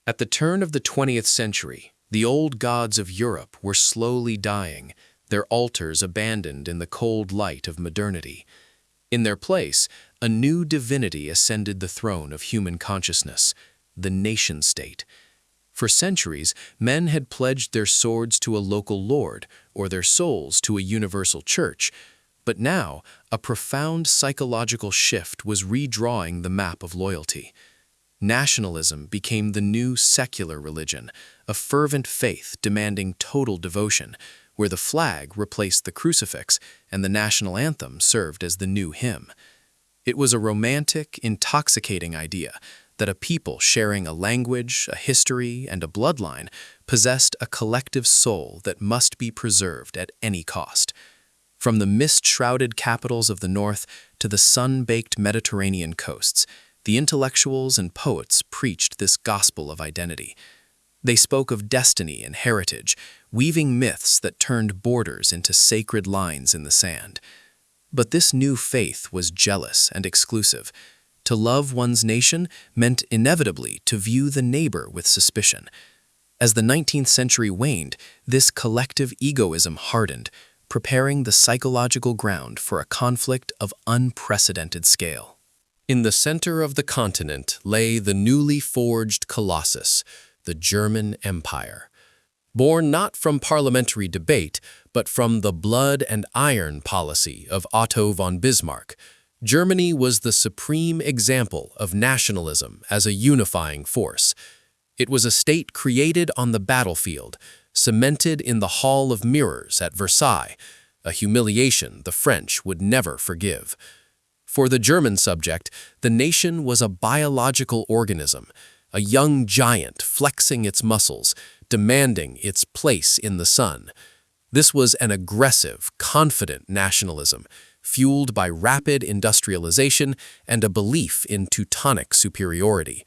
At the turn of the 20th century, the old gods of Europe were slowly dying, their altars abandoned in the cold light of modernity. In their place, a new divinity ascended the throne of human consciousness, the nation-state. For centuries, men had pledged their swords to a local lord or their souls to a universal church, but now a profound psychological shift was redrawing the map of loyalty. Nationalism became the new secular religion, a fervent faith demanding total devotion, where the flag replaced the crucifix and the national anthem served as the new hymn. It was a romantic, intoxicating idea that a people sharing a language, a history, and a bloodline possessed a collective soul that must be preserved at any cost. From the mist-shrouded capitals of the north to the sun-baked Mediterranean coasts, the intellectuals and poets preached this gospel of identity. They spoke of destiny and heritage, weaving myths that turned borders into sacred lines in the sand. But this new faith was jealous and exclusive. To love one's nation meant inevitably to view the neighbor with suspicion. As the 19th century waned, this collective egoism hardened, preparing the psychological ground for a conflict of unprecedented scale. In the center of the continent lay the newly forged colossus, the German Empire. Born not from parliamentary debate, but from the blood and iron policy of Otto von Bismarck, Germany was the supreme example of nationalism as a unifying force. It was a state created on the battlefield, cemented in the Hall of Mirrors at Versailles, a humiliation the French would never forgive. For the German subject, the nation was a biological organism, a young giant flexing its muscles, demanding its place in the sun. This was an aggressive, confident nationalism, fueled by rapid industrialization and a belief in Teutonic superiority.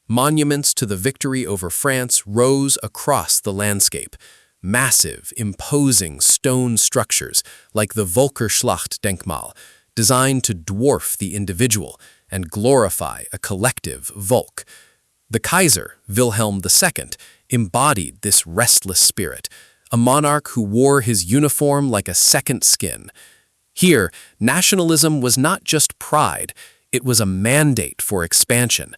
Monuments to the victory over France rose across the landscape, massive, imposing stone structures like the Völkerschlachtdenkmal, designed to dwarf the individual and glorify a collective Volk. The Kaiser, Wilhelm II, embodied this restless spirit, a monarch who wore his uniform like a second skin. Here, nationalism was not just pride, it was a mandate for expansion.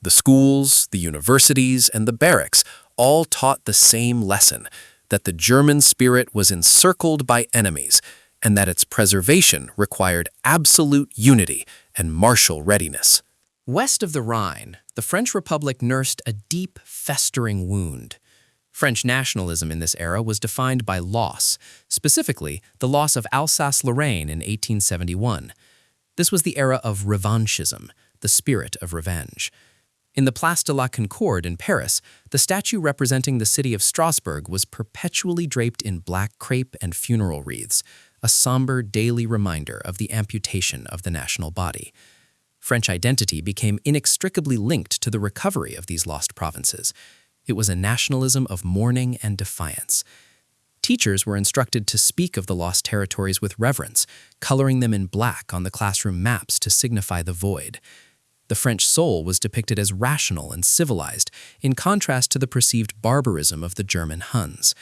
The schools, the universities, and the barracks all taught the same lesson, that the German spirit was encircled by enemies, and that its preservation required absolute unity and martial readiness. West of the Rhine, the French Republic nursed a deep, festering wound. French nationalism in this era was defined by loss, specifically the loss of Alsace-Lorraine in 1871. This was the era of Revanchism, the spirit of revenge. In the Place de la Concorde in Paris, the statue representing the city of Strasbourg was perpetually draped in black crepe and funeral wreaths, a somber daily reminder of the amputation of the national body. French identity became inextricably linked to the recovery of these lost provinces. It was a nationalism of mourning and defiance. Teachers were instructed to speak of the lost territories with reverence, coloring them in black on the classroom maps to signify the void. The French soul was depicted as rational and civilized, in contrast to the perceived barbarism of the German Huns.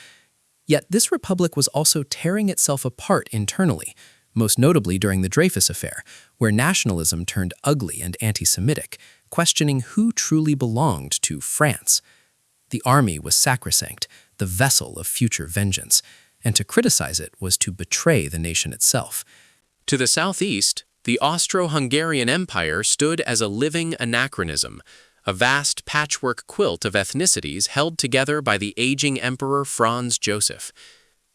Yet this republic was also tearing itself apart internally, most notably during the Dreyfus Affair, where nationalism turned ugly and anti-Semitic, questioning who truly belonged to France. The army was sacrosanct, the vessel of future vengeance, and to criticize it was to betray the nation itself. To the southeast, the Austro-Hungarian Empire stood as a living anachronism, a vast patchwork quilt of ethnicities held together by the aging Emperor Franz Joseph.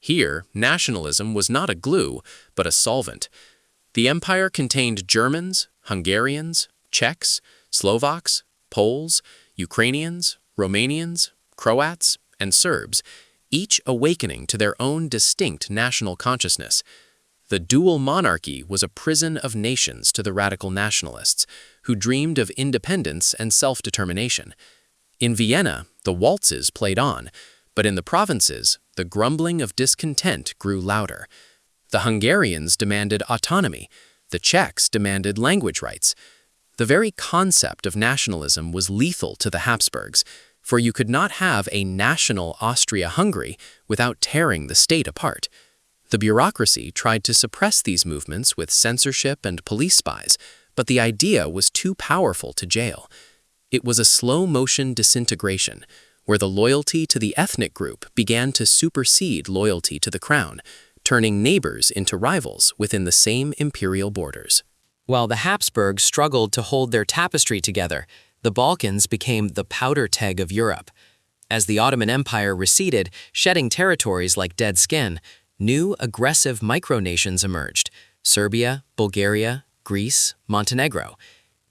Here, nationalism was not a glue, but a solvent. The empire contained Germans, Hungarians, Czechs, Slovaks, Poles, Ukrainians, Romanians, Croats, and Serbs, each awakening to their own distinct national consciousness. The dual monarchy was a prison of nations to the radical nationalists, who dreamed of independence and self-determination. In Vienna, the waltzes played on, but in the provinces, the grumbling of discontent grew louder. The Hungarians demanded autonomy, the Czechs demanded language rights. The very concept of nationalism was lethal to the Habsburgs. for you could not have a national Austria-Hungary without tearing the state apart. The bureaucracy tried to suppress these movements with censorship and police spies, but the idea was too powerful to jail. It was a slow-motion disintegration, where the loyalty to the ethnic group began to supersede loyalty to the crown, turning neighbors into rivals within the same imperial borders. While the Habsburgs struggled to hold their tapestry together, the Balkans became the powder keg of Europe. As the Ottoman Empire receded, shedding territories like dead skin, new aggressive micronations emerged: Serbia, Bulgaria, Greece, Montenegro.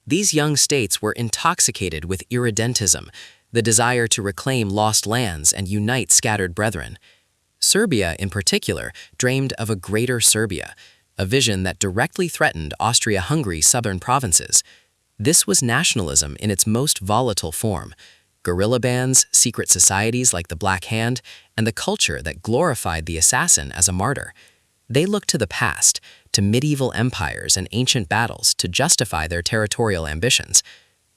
These young states were intoxicated with irredentism, the desire to reclaim lost lands and unite scattered brethren. Serbia, in particular, dreamed of a greater Serbia, a vision that directly threatened Austria-Hungary's southern provinces. This was nationalism in its most volatile form: guerrilla bands, secret societies like the Black Hand, and the culture that glorified the assassin as a martyr. They looked to the past, to medieval empires and ancient battles to justify their territorial ambitions.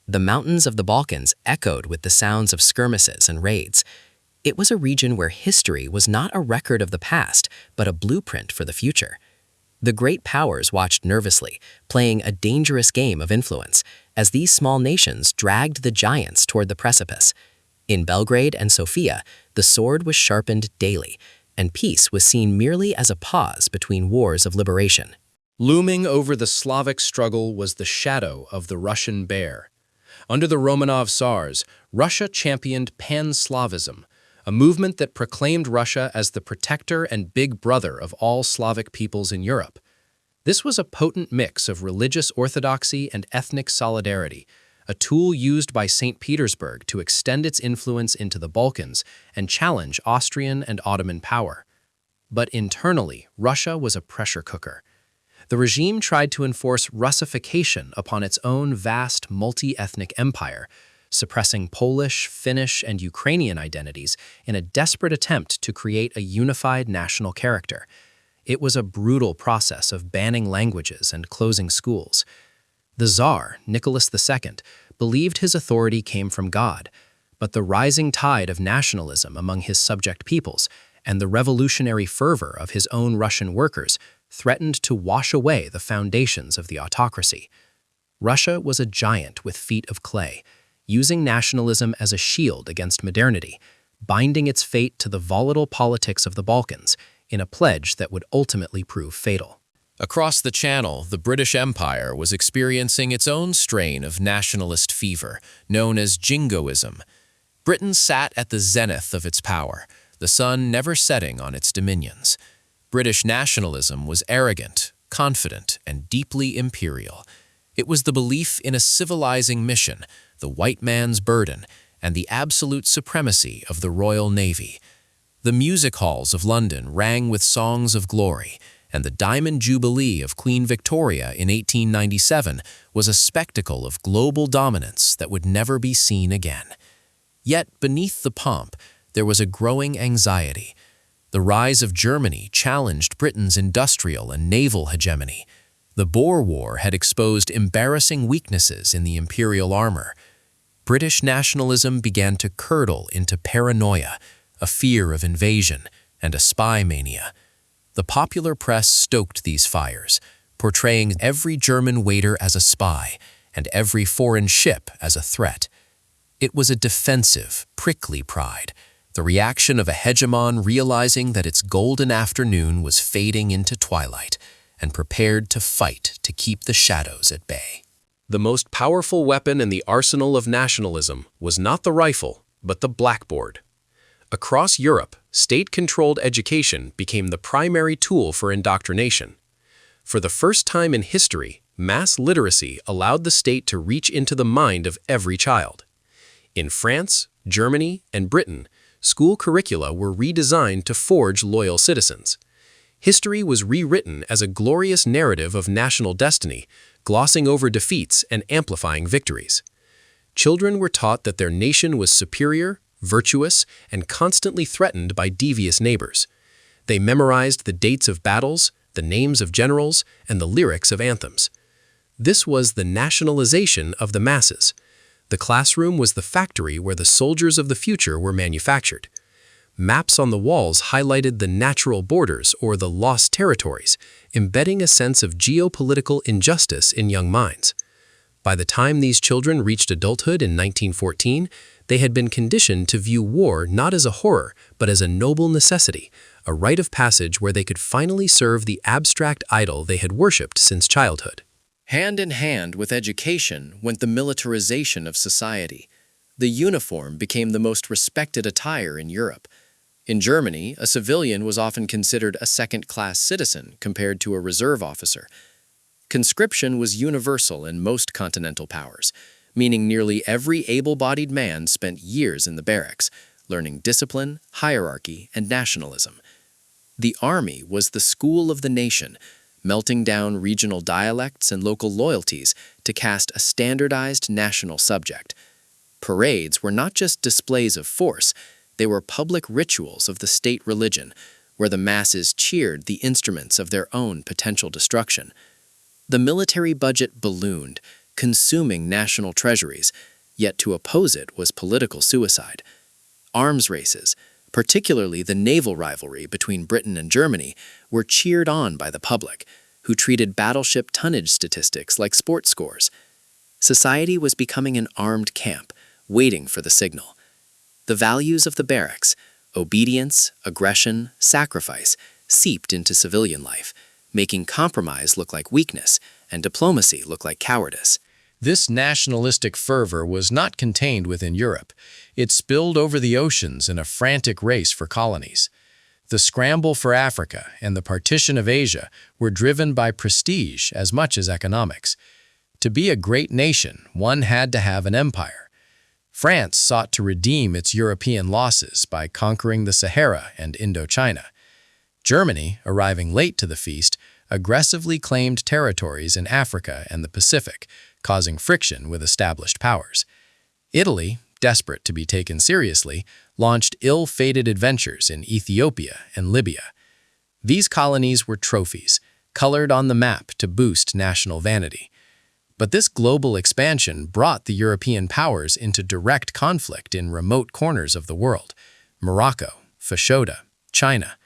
The mountains of the Balkans echoed with the sounds of skirmishes and raids. It was a region where history was not a record of the past, but a blueprint for the future. The great powers watched nervously, playing a dangerous game of influence, as these small nations dragged the giants toward the precipice. In Belgrade and Sofia, the sword was sharpened daily, and peace was seen merely as a pause between wars of liberation. Looming over the Slavic struggle was the shadow of the Russian bear. Under the Romanov Tsars, Russia championed Pan-Slavism, a movement that proclaimed Russia as the protector and big brother of all Slavic peoples in Europe. This was a potent mix of religious orthodoxy and ethnic solidarity, a tool used by St. Petersburg to extend its influence into the Balkans and challenge Austrian and Ottoman power. But internally, Russia was a pressure cooker. The regime tried to enforce Russification upon its own vast multi-ethnic empire, suppressing Polish, Finnish, and Ukrainian identities in a desperate attempt to create a unified national character. It was a brutal process of banning languages and closing schools. The Tsar, Nicholas II, believed his authority came from God, but the rising tide of nationalism among his subject peoples and the revolutionary fervor of his own Russian workers threatened to wash away the foundations of the autocracy. Russia was a giant with feet of clay, using nationalism as a shield against modernity, binding its fate to the volatile politics of the Balkans in a pledge that would ultimately prove fatal. Across the Channel, the British Empire was experiencing its own strain of nationalist fever, known as jingoism. Britain sat at the zenith of its power, the sun never setting on its dominions. British nationalism was arrogant, confident, and deeply imperial. It was the belief in a civilizing mission, the white man's burden, and the absolute supremacy of the Royal Navy. The music halls of London rang with songs of glory, and the Diamond Jubilee of Queen Victoria in 1897 was a spectacle of global dominance that would never be seen again. Yet beneath the pomp, there was a growing anxiety. The rise of Germany challenged Britain's industrial and naval hegemony. The Boer War had exposed embarrassing weaknesses in the imperial armor. British nationalism began to curdle into paranoia, a fear of invasion, and a spy mania. The popular press stoked these fires, portraying every German waiter as a spy and every foreign ship as a threat. It was a defensive, prickly pride, the reaction of a hegemon realizing that its golden afternoon was fading into twilight and prepared to fight to keep the shadows at bay. The most powerful weapon in the arsenal of nationalism was not the rifle, but the blackboard. Across Europe, state-controlled education became the primary tool for indoctrination. For the first time in history, mass literacy allowed the state to reach into the mind of every child. In France, Germany, and Britain, school curricula were redesigned to forge loyal citizens. History was rewritten as a glorious narrative of national destiny, glossing over defeats and amplifying victories. Children were taught that their nation was superior, virtuous, and constantly threatened by devious neighbors. They memorized the dates of battles, the names of generals, and the lyrics of anthems. This was the nationalization of the masses. The classroom was the factory where the soldiers of the future were manufactured. Maps on the walls highlighted the natural borders or the lost territories, embedding a sense of geopolitical injustice in young minds. By the time these children reached adulthood in 1914, they had been conditioned to view war not as a horror, but as a noble necessity, a rite of passage where they could finally serve the abstract idol they had worshipped since childhood. Hand in hand with education went the militarization of society. The uniform became the most respected attire in Europe. In Germany, a civilian was often considered a second-class citizen compared to a reserve officer. Conscription was universal in most continental powers, meaning nearly every able-bodied man spent years in the barracks, learning discipline, hierarchy, and nationalism. The army was the school of the nation, melting down regional dialects and local loyalties to cast a standardized national subject. Parades were not just displays of force, they were public rituals of the state religion, where the masses cheered the instruments of their own potential destruction. The military budget ballooned, consuming national treasuries, yet to oppose it was political suicide. Arms races, particularly the naval rivalry between Britain and Germany, were cheered on by the public, who treated battleship tonnage statistics like sports scores. Society was becoming an armed camp, waiting for the signal. The values of the barracks, obedience, aggression, sacrifice, seeped into civilian life, making compromise look like weakness and diplomacy look like cowardice. This nationalistic fervor was not contained within Europe. It spilled over the oceans in a frantic race for colonies. The scramble for Africa and the partition of Asia were driven by prestige as much as economics. To be a great nation, one had to have an empire. France sought to redeem its European losses by conquering the Sahara and Indochina. Germany, arriving late to the feast, aggressively claimed territories in Africa and the Pacific, causing friction with established powers. Italy, desperate to be taken seriously, launched ill-fated adventures in Ethiopia and Libya. These colonies were trophies, colored on the map to boost national vanity. But this global expansion brought the European powers into direct conflict in remote corners of the world: Morocco, Fashoda, China.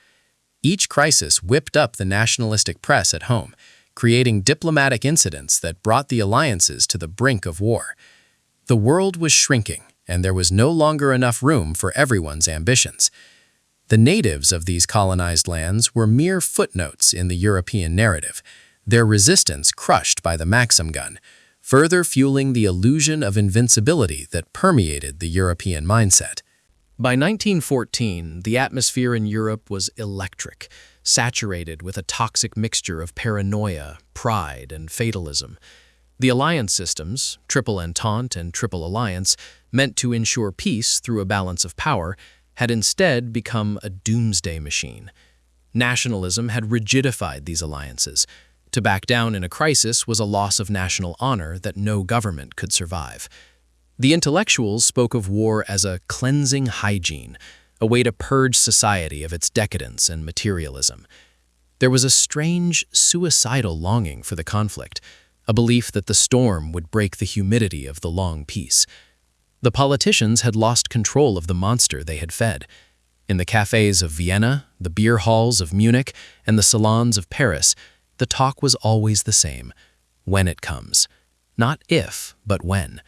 Each crisis whipped up the nationalistic press at home, creating diplomatic incidents that brought the alliances to the brink of war. The world was shrinking, and there was no longer enough room for everyone's ambitions. The natives of these colonized lands were mere footnotes in the European narrative, their resistance crushed by the Maxim gun, further fueling the illusion of invincibility that permeated the European mindset. By 1914, the atmosphere in Europe was electric, saturated with a toxic mixture of paranoia, pride, and fatalism. The alliance systems, Triple Entente and Triple Alliance, meant to ensure peace through a balance of power, had instead become a doomsday machine. Nationalism had rigidified these alliances. To back down in a crisis was a loss of national honor that no government could survive. The intellectuals spoke of war as a cleansing hygiene, a way to purge society of its decadence and materialism. There was a strange, suicidal longing for the conflict, a belief that the storm would break the humidity of the long peace. The politicians had lost control of the monster they had fed. In the cafes of Vienna, the beer halls of Munich, and the salons of Paris, the talk was always the same: when it comes. Not if, but when.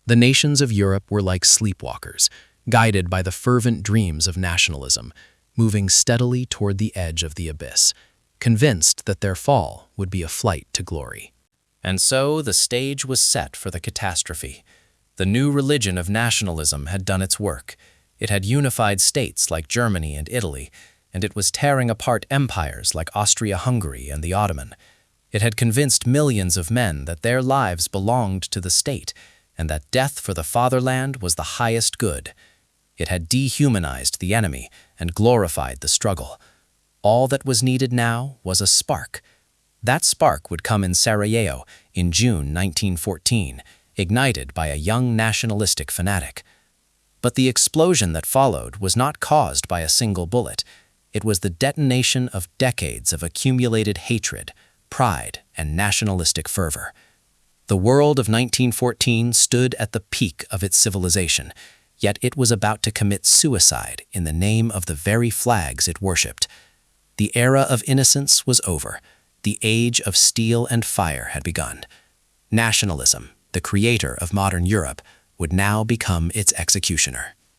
The nations of Europe were like sleepwalkers, guided by the fervent dreams of nationalism, moving steadily toward the edge of the abyss, convinced that their fall would be a flight to glory. And so the stage was set for the catastrophe. The new religion of nationalism had done its work. It had unified states like Germany and Italy, and it was tearing apart empires like Austria-Hungary and the Ottoman. It had convinced millions of men that their lives belonged to the state, and that death for the fatherland was the highest good. It had dehumanized the enemy and glorified the struggle. All that was needed now was a spark. That spark would come in Sarajevo in June 1914, ignited by a young nationalistic fanatic. But the explosion that followed was not caused by a single bullet. It was the detonation of decades of accumulated hatred, pride, and nationalistic fervor. The world of 1914 stood at the peak of its civilization, yet it was about to commit suicide in the name of the very flags it worshipped. The era of innocence was over. The age of steel and fire had begun. Nationalism, the creator of modern Europe, would now become its executioner.